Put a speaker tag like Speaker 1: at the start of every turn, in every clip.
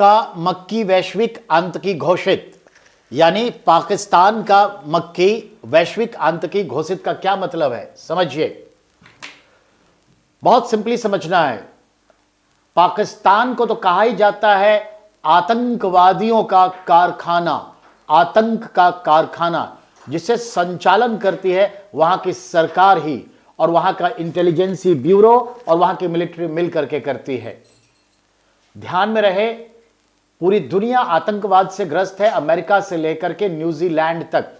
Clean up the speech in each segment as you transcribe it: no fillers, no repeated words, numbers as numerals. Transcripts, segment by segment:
Speaker 1: का मक्की वैश्विक आतंकी घोषित, यानी पाकिस्तान का मक्की वैश्विक आतंकी घोषित का क्या मतलब है समझिए। बहुत सिंपली समझना है। पाकिस्तान को तो कहा ही जाता है आतंकवादियों का कारखाना, आतंक का कारखाना, जिसे संचालन करती है वहां की सरकार ही, और वहां का इंटेलिजेंसी ब्यूरो और वहां की मिलिट्री मिल करके करती है। ध्यान में रहे, पूरी दुनिया आतंकवाद से ग्रस्त है, अमेरिका से लेकर के न्यूजीलैंड तक,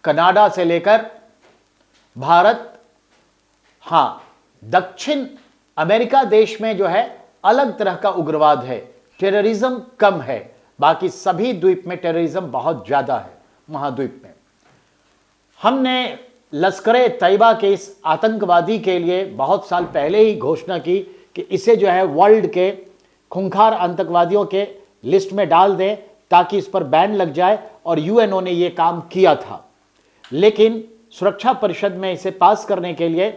Speaker 1: कनाडा से लेकर भारत। हां, दक्षिण अमेरिका देश में जो है अलग तरह का उग्रवाद है, टेररिज्म कम है, बाकी सभी द्वीप में टेररिज्म बहुत ज्यादा है। महाद्वीप में हमने लश्कर तैयबा के इस आतंकवादी के लिए बहुत साल पहले ही घोषणा की कि इसे जो है वर्ल्ड के खूंखार आतंकवादियों के लिस्ट में डाल दें ताकि इस पर बैन लग जाए, और यूएनओ ने यह काम किया था। लेकिन सुरक्षा परिषद में इसे पास करने के लिए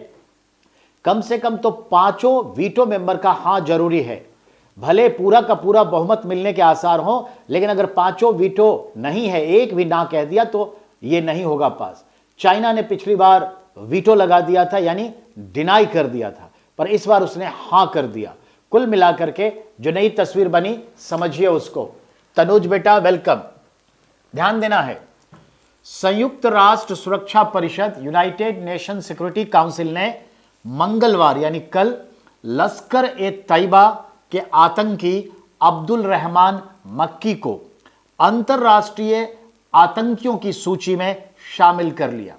Speaker 1: कम से कम तो 5 वीटो मेंबर का हां जरूरी है। भले पूरा का पूरा बहुमत मिलने के आसार हो, लेकिन अगर 5 वीटो नहीं है, एक भी ना कह दिया तो यह नहीं होगा पास। चाइना ने पिछली बार वीटो लगा दिया था, यानी डिनाई कर दिया था, पर इस बार उसने हां कर दिया। कुल मिलाकर के जो नई तस्वीर बनी समझिए उसको। तनुज बेटा वेलकम। ध्यान देना है, संयुक्त राष्ट्र सुरक्षा परिषद, यूनाइटेड नेशन सिक्योरिटी काउंसिल ने मंगलवार यानी कल लश्कर ए तैयबा के आतंकी अब्दुल रहमान मक्की को अंतरराष्ट्रीय आतंकियों की सूची में शामिल कर लिया।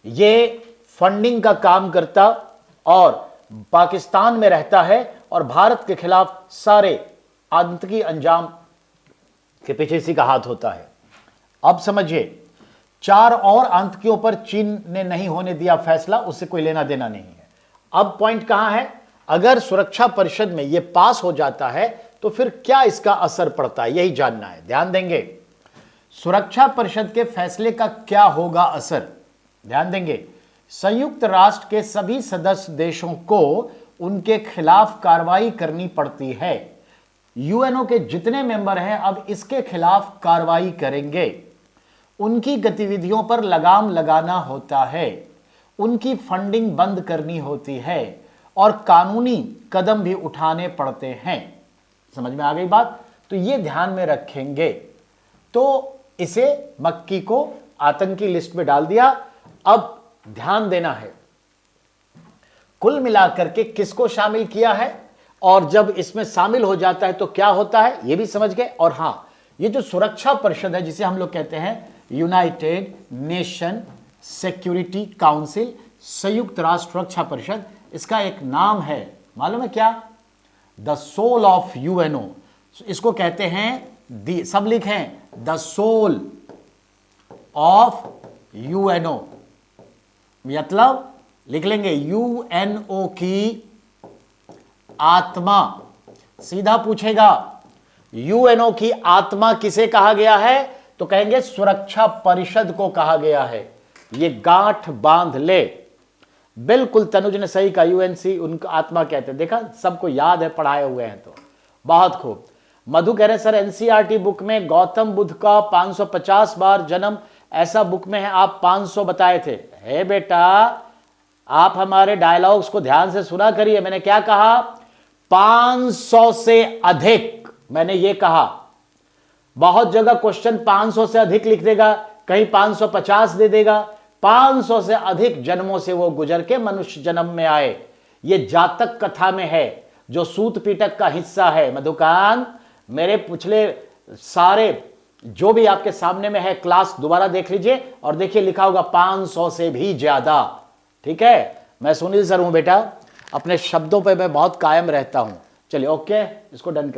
Speaker 1: यह फंडिंग का काम करता और पाकिस्तान में रहता है और भारत के खिलाफ सारे आतंकी अंजाम के पीछे इसी का हाथ होता है। अब समझिए, 4 और आतंकियों पर चीन ने नहीं होने दिया फैसला, उससे कोई लेना देना नहीं है। अब पॉइंट कहां है, अगर सुरक्षा परिषद में यह पास हो जाता है तो फिर क्या इसका असर पड़ता है, यही जानना है। ध्यान देंगे, सुरक्षा परिषद के फैसले का क्या होगा असर, ध्यान देंगे। संयुक्त राष्ट्र के सभी सदस्य देशों को उनके खिलाफ कार्रवाई करनी पड़ती है। यूएनओ के जितने मेंबर हैं अब इसके खिलाफ कार्रवाई करेंगे। उनकी गतिविधियों पर लगाम लगाना होता है, उनकी फंडिंग बंद करनी होती है और कानूनी कदम भी उठाने पड़ते हैं। समझ में आ गई बात? तो ये ध्यान में रखेंगे। तो इसे मक्की को आतंकी लिस्ट में डाल दिया। अब ध्यान देना है, कुल मिलाकर के किसको शामिल किया है और जब इसमें शामिल हो जाता है तो क्या होता है, यह भी समझ गए। और हां, ये जो सुरक्षा परिषद है जिसे हम लोग कहते हैं यूनाइटेड नेशन सिक्योरिटी काउंसिल, संयुक्त राष्ट्र सुरक्षा परिषद, इसका एक नाम है, मालूम है क्या? The soul of UNO. इसको कहते हैं, सब लिखें, द सोल ऑफ यूएनओ, मतलब लिख लेंगे यूएनओ की आत्मा। सीधा पूछेगा यूएनओ की आत्मा किसे कहा गया है, तो कहेंगे सुरक्षा परिषद को कहा गया है। ये गांठ बांध ले। बिल्कुल तनुज ने सही कहा, यूएनसी उनका आत्मा कहते हैं। देखा, सबको याद है, पढ़ाए हुए हैं तो बहुत खूब। मधु कह रहे सर एनसीईआरटी बुक में गौतम बुद्ध का 550 बार जन्म ऐसा बुक में है, आप 500 बताए थे। हे बेटा, आप हमारे डायलॉग्स को ध्यान से सुना करिए। मैंने क्या कहा? 500 से अधिक, मैंने ये कहा। बहुत जगह क्वेश्चन 500 से अधिक लिख देगा, कहीं 550 दे देगा। 500 से अधिक जन्मों से वो गुजर के मनुष्य जन्म में आए। ये जातक कथा में है, जो सूत पीटक का हिस्सा है। मधुकांत, मेरे पिछले सारे जो भी आपके सामने में है क्लास दोबारा देख लीजिए और देखिए लिखा होगा 500 से भी ज्यादा। ठीक है, मैं सुनील सर हूं बेटा, अपने शब्दों पे मैं बहुत कायम रहता हूं। चलिए ओके, इसको डन करिए।